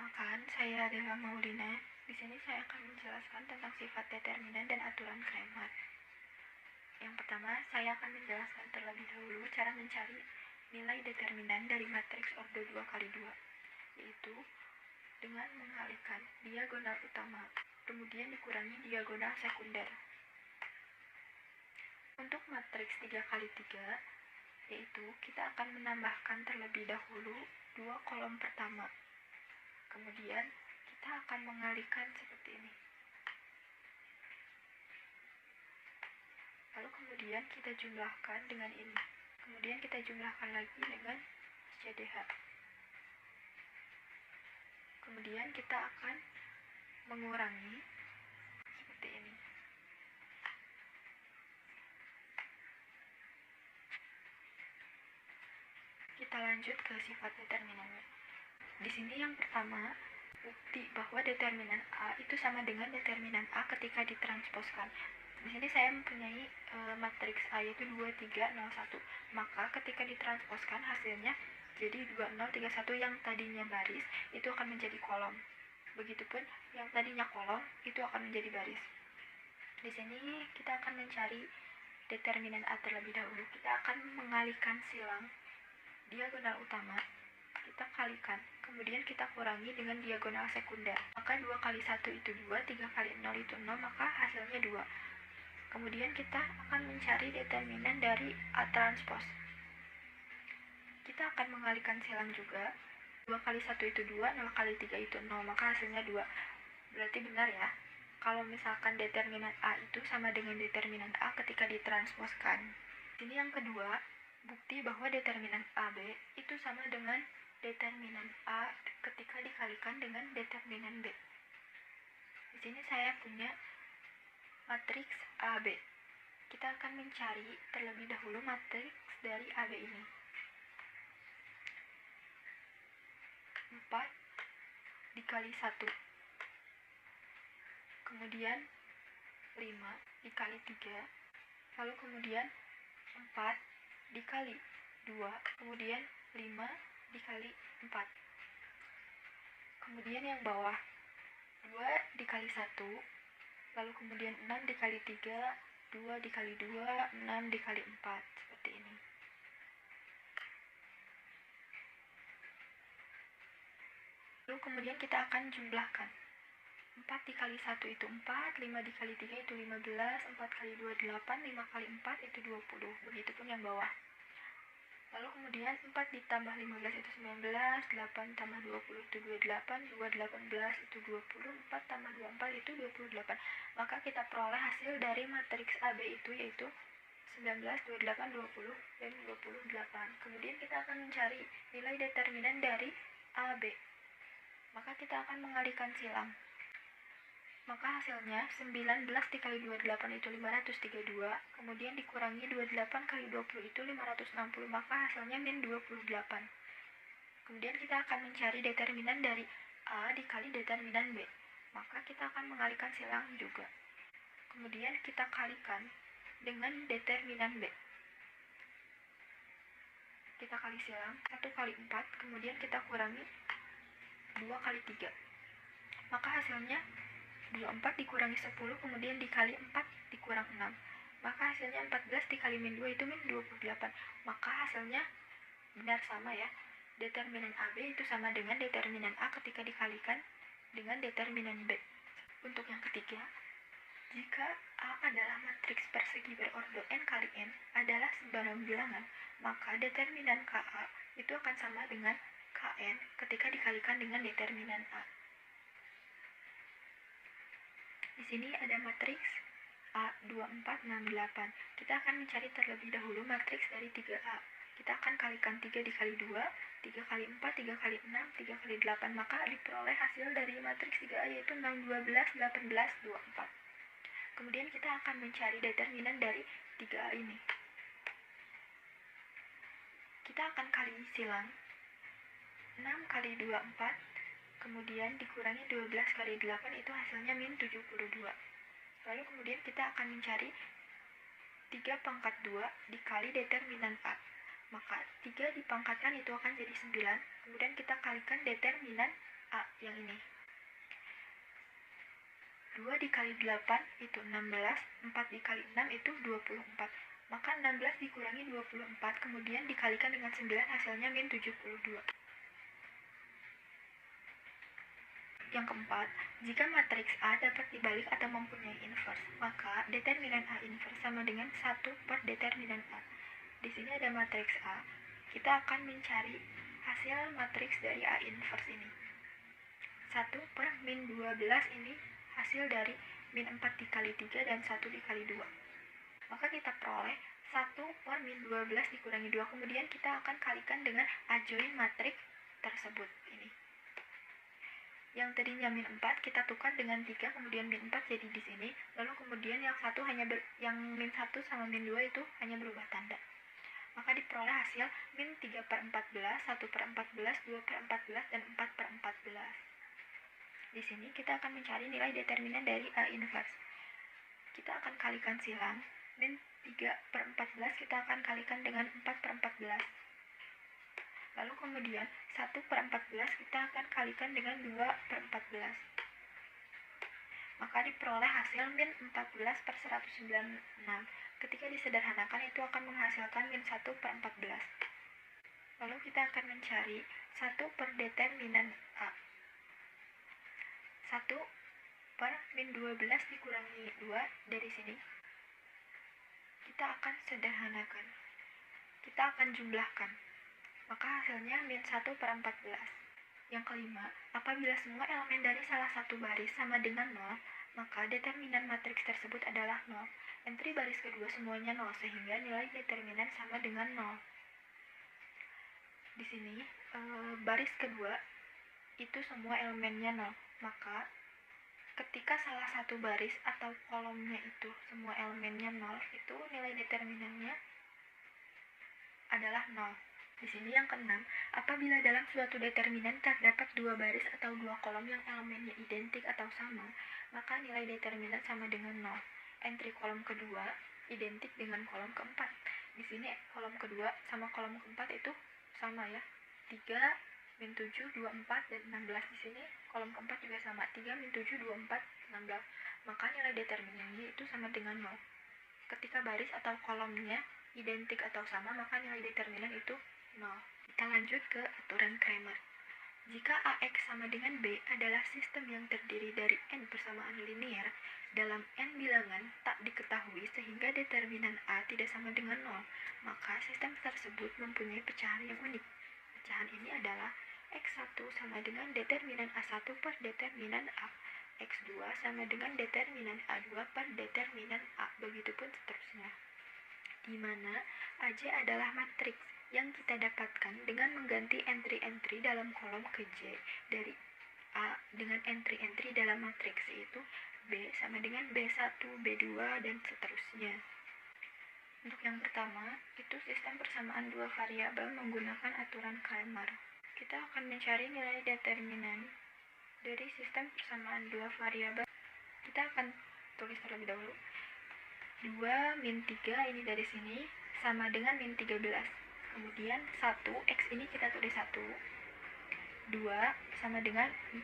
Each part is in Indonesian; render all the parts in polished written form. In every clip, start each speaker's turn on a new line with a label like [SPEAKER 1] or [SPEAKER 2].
[SPEAKER 1] Perkenalkan, saya adalah Maulina. Di sini saya akan menjelaskan tentang sifat determinan dan aturan Cramer. Yang pertama, saya akan menjelaskan terlebih dahulu cara mencari nilai determinan dari matriks order 2x2, yaitu dengan mengalihkan diagonal utama, kemudian dikurangi diagonal sekunder. Untuk matriks 3x3, yaitu kita akan menambahkan terlebih dahulu dua kolom pertama. Kemudian kita akan mengalihkan seperti ini. Lalu kemudian kita jumlahkan dengan ini. Kemudian kita jumlahkan lagi dengan CDH. Kemudian kita akan mengurangi seperti ini. Kita lanjut ke sifat determinannya. Di sini yang pertama, bukti bahwa determinan A itu sama dengan determinan A ketika ditransposkan. Di sini saya mempunyai matriks A yaitu 2, 3, 0, 1. Maka ketika ditransposkan hasilnya jadi 2, 0, 3, 1 yang tadinya baris itu akan menjadi kolom. Begitupun yang tadinya kolom itu akan menjadi baris. Di sini kita akan mencari determinan A terlebih dahulu. Kita akan mengalihkan silang diagonal utama, kita kalikan, kemudian kita kurangi dengan diagonal sekunder. Maka 2 kali 1 itu 2, 3 kali 0 itu 0, maka hasilnya 2. Kemudian kita akan mencari determinan dari A transpos. Kita akan mengalihkan silang juga. 2 kali 1 itu 2, 0 kali 3 itu 0, maka hasilnya 2. Berarti benar ya, kalau misalkan determinan A itu sama dengan determinan A ketika ditransposkan. Ini yang kedua, bukti bahwa determinan AB itu sama dengan determinan A ketika dikalikan dengan determinan B. Di sini saya punya matriks AB. Kita akan mencari terlebih dahulu matriks dari AB ini. 4 dikali 1. Kemudian 5 dikali 3. Lalu kemudian 4 dikali 2, kemudian 5 dikali 4. Kemudian yang bawah 2 dikali 1, lalu kemudian 6 dikali 3, 2 dikali 2, 6 dikali 4, seperti ini. Lalu kemudian kita akan jumlahkan. 4 dikali 1 itu 4, 5 dikali 3 itu 15, 4 kali 2 8, 5 kali 4 itu 20. Begitupun yang bawah. Lalu kemudian 4 ditambah 15 itu 19, 8 tambah 20 itu 28, 2 18 itu 20, 4 tambah 24 itu 28. Maka kita peroleh hasil dari matriks AB itu yaitu 19, 28, 20, dan 28. Kemudian kita akan mencari nilai determinan dari AB. Maka kita akan mengalihkan silang. Maka hasilnya 19 dikali 28 itu 532, kemudian dikurangi 28 kali 20 itu 560, maka hasilnya min 28. Kemudian kita akan mencari determinan dari A dikali determinan B. Maka kita akan mengalihkan silang juga. Kemudian kita kalikan dengan determinan B. Kita kali silang 1 kali 4, kemudian kita kurangi 2 kali 3. Maka hasilnya 24 dikurangi 10, kemudian dikali 4 dikurang 6. Maka hasilnya 14 dikali min 2 itu min 28. Maka hasilnya benar sama ya. Determinan AB itu sama dengan determinan A ketika dikalikan dengan determinan B. Untuk yang ketiga, jika A adalah matriks persegi berordo n kali n adalah sebarang bilangan, maka determinan KA itu akan sama dengan KN ketika dikalikan dengan determinan A. Di sini ada matriks A 24, 6, 8. Kita akan mencari terlebih dahulu matriks dari 3A. Kita akan kalikan 3 dikali 2, 3 kali 4, 3 kali 6, 3 kali 8. Maka diperoleh hasil dari matriks 3A yaitu 6, 12, 18, 24. Kemudian kita akan mencari determinan dari 3A ini. Kita akan kali silang 6 kali 2, 4. Kemudian dikurangi 12 kali 8 itu hasilnya min 72. Lalu kemudian kita akan mencari 3 pangkat 2 dikali determinan A. Maka 3 dipangkatkan itu akan jadi 9. Kemudian kita kalikan determinan A yang ini. 2 dikali 8 itu 16, 4 dikali 6 itu 24. Maka 16 dikurangi 24, kemudian dikalikan dengan 9, hasilnya min 72. Yang keempat, jika matriks A dapat dibalik atau mempunyai inverse, maka determinan A inverse sama dengan 1 per determinan A. Di sini ada matriks A, kita akan mencari hasil matriks dari A inverse ini. 1 per min 12 ini hasil dari min 4 dikali 3 dan 1 dikali 2. Maka kita peroleh 1 per min 12 dikurangi 2, kemudian kita akan kalikan dengan adjoint matriks tersebut ini. Yang tadinya min 4 kita tukar dengan 3, kemudian min 4 jadi di sini. Lalu kemudian yang min 1 sama min 2 itu hanya berubah tanda. Maka diperoleh hasil min 3 per 14, 1 per 14, 2 per 14, dan 4 per 14. Di sini kita akan mencari nilai determinan dari A inverse. Kita akan kalikan silang. Min 3 per 14 kita akan kalikan dengan 4 per 14. Lalu kemudian 1 per 14 kita akan kalikan dengan 2 per 14. Maka diperoleh hasil min 14 per 196. Ketika disederhanakan itu akan menghasilkan min 1 per 14. Lalu kita akan mencari 1 per determinan A. 1 per min 12 dikurangi 2 dari sini. Kita akan sederhanakan. Kita akan jumlahkan. Maka hasilnya min 1 per 14. Yang kelima, apabila semua elemen dari salah satu baris sama dengan 0, maka determinan matriks tersebut adalah 0. Entri baris kedua semuanya 0, sehingga nilai determinan sama dengan 0. Di sini, baris kedua itu semua elemennya 0. Maka ketika salah satu baris atau kolomnya itu semua elemennya 0, itu nilai determinannya adalah 0. Di sini yang keenam, apabila dalam suatu determinan terdapat dua baris atau dua kolom yang elemennya identik atau sama, maka nilai determinan sama dengan 0. Entri kolom kedua identik dengan kolom keempat. Di sini kolom kedua sama kolom keempat itu sama ya. 3 min 7, 24, dan 16. Di sini kolom keempat juga sama. 3 min 7, 24, 16. Maka nilai determinannya itu sama dengan 0. Ketika baris atau kolomnya identik atau sama, maka nilai determinan itu 0. Kita lanjut ke aturan Cramer. Jika AX sama dengan B adalah sistem yang terdiri dari n persamaan linear dalam n bilangan tak diketahui sehingga determinan A tidak sama dengan 0, maka sistem tersebut mempunyai pecahan yang unik. Pecahan ini adalah X1 sama dengan determinan A1 per determinan A, X2 sama dengan determinan A2 per determinan A, begitupun seterusnya. Di mana AJ adalah matriks yang kita dapatkan dengan mengganti entry-entry dalam kolom ke J dari A dengan entry-entry dalam matriks, yaitu B sama dengan B1, B2, dan seterusnya. Untuk yang pertama, itu sistem persamaan dua variabel menggunakan aturan Cramer. Kita akan mencari nilai determinan dari sistem persamaan dua variabel. Kita akan tulis terlebih dahulu. 2 min 3 ini dari sini sama dengan min 13. Kemudian 1, X ini kita tulis 1. 2 sama dengan 4.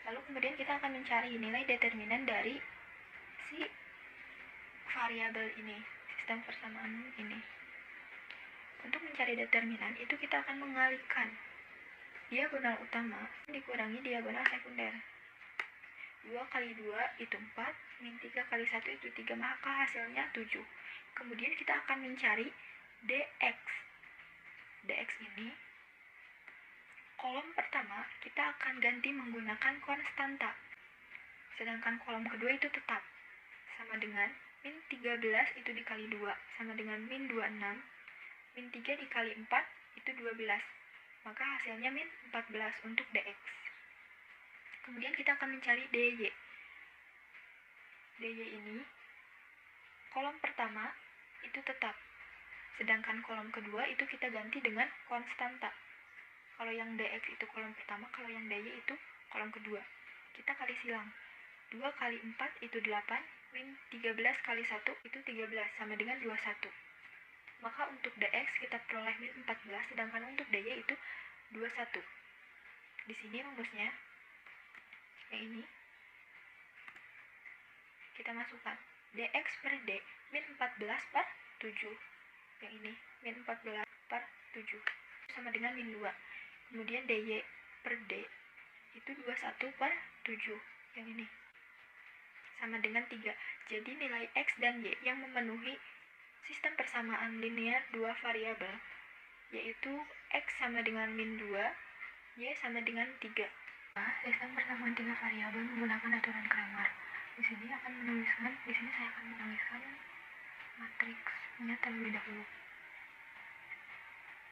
[SPEAKER 1] Lalu kemudian kita akan mencari nilai determinan dari si variabel ini, sistem persamaan ini. Untuk mencari determinan itu kita akan mengalihkan diagonal utama dikurangi diagonal sekunder. 2 kali 2 itu 4, min 3 kali 1 itu 3, maka hasilnya 7. Kemudian kita akan mencari dx. Dx ini, kolom pertama kita akan ganti menggunakan konstanta. Sedangkan kolom kedua itu tetap. Sama dengan min 13 itu dikali 2, sama dengan min 26. Min 3 dikali 4 itu 12. Maka hasilnya min 14 untuk dx. Kemudian kita akan mencari dy. Dy ini, kolom pertama itu tetap. Sedangkan kolom kedua itu kita ganti dengan konstanta. Kalau yang dx itu kolom pertama, kalau yang dy itu kolom kedua. Kita kali silang. 2 kali 4 itu 8, min 13 kali 1 itu 13, sama dengan 21. Maka untuk dx kita peroleh min 14, sedangkan untuk dy itu 21. Di sini rumusnya yang ini kita masukkan dx per d min 14 per 7. Yang ini min 14 per 7 sama dengan min 2. Kemudian dy per d itu 21 per 7. Yang ini sama dengan 3. Jadi nilai x dan y yang memenuhi sistem persamaan linear dua variabel, yaitu x sama dengan min 2, y sama dengan 3. Sistem persamaan 3 variabel menggunakan aturan Cramer. Di sini saya akan menuliskan matriksnya terlebih dahulu.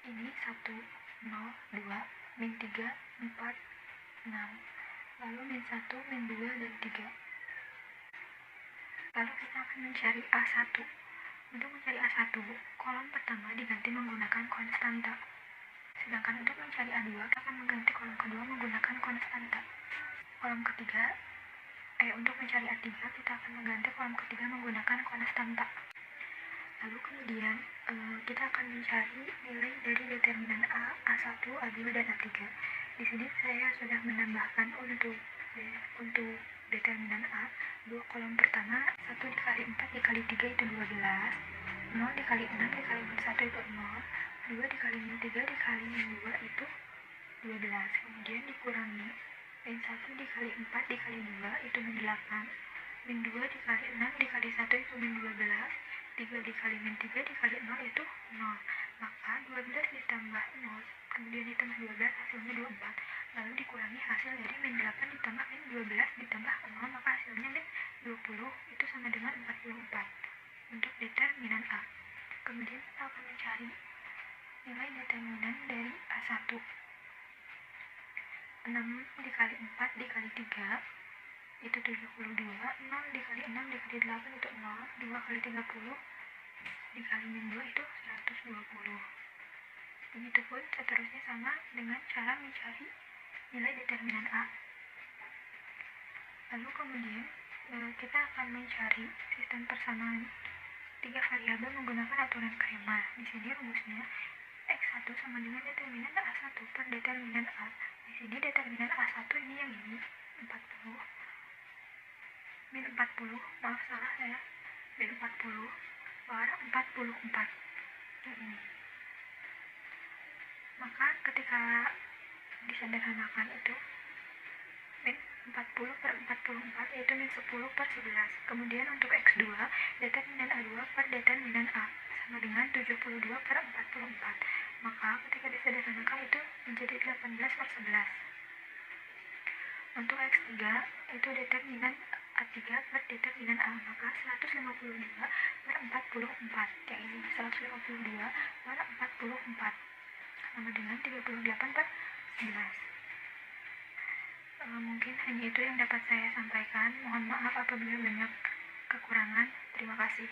[SPEAKER 1] Ini 1, 0, 2, min 3, 4, 6. Lalu min 1, min 2, dan 3. Lalu kita akan mencari A1. Untuk mencari A1, kolom pertama diganti menggunakan konstanta. Sedangkan untuk mencari A2, kita akan mengganti kolom kedua menggunakan konstanta. Untuk mencari A3, kita akan mengganti kolom ketiga menggunakan konstanta. Lalu kemudian kita akan mencari nilai dari determinan A, A1, A2, dan A3. Di sini saya sudah menambahkan untuk determinan A, 2 kolom pertama, 1 dikali 4 dikali 3 itu 12, 0 dikali 6 dikali min 1 itu 0, 2 dikali min 3 dikali min 2 itu 12, kemudian dikurangi min 1 dikali 4 dikali 2 itu min 8, min 2 dikali 6 dikali 1 itu min 12, 3 dikali min 3 dikali 0 itu 0. Maka 12 ditambah 0 kemudian ditambah 12 hasilnya 24, lalu dikurangi hasil dari min 8 ditambah min 12 ditambah 0, maka hasilnya min 20 itu sama dengan 44 untuk determinan A. Kemudian kita akan mencari nilai determinan dari A1. 6 dikali 4 dikali 3 itu 72, 0 dikali 6 dikali 8 itu 0, 2 kali 30 dikali min 2 itu 120. Begitupun seterusnya sama dengan cara mencari nilai determinan A. Lalu kemudian kita akan mencari sistem persamaan 3 variabel menggunakan aturan Cramer. Di sini rumusnya x1 sama dengan determinan A1 per determinan A. Di sini determinan A1 ini yang ini 40 min 40, maaf salah saya, min 40 per 44 yang ini. Maka ketika disederhanakan itu min 40 per 44 yaitu min 10 per 11. Kemudian untuk x2 determinan A2 per determinan A sama dengan 72 per 44. Maka ketika disederhanakan itu menjadi 18 per 11. Untuk x3 itu determinan A3 per determinan A, maka 152 per 44. Yang ini 152 per 44 sama dengan 38 per 11. Mungkin hanya itu yang dapat saya sampaikan. Mohon maaf apabila banyak kekurangan. Terima kasih.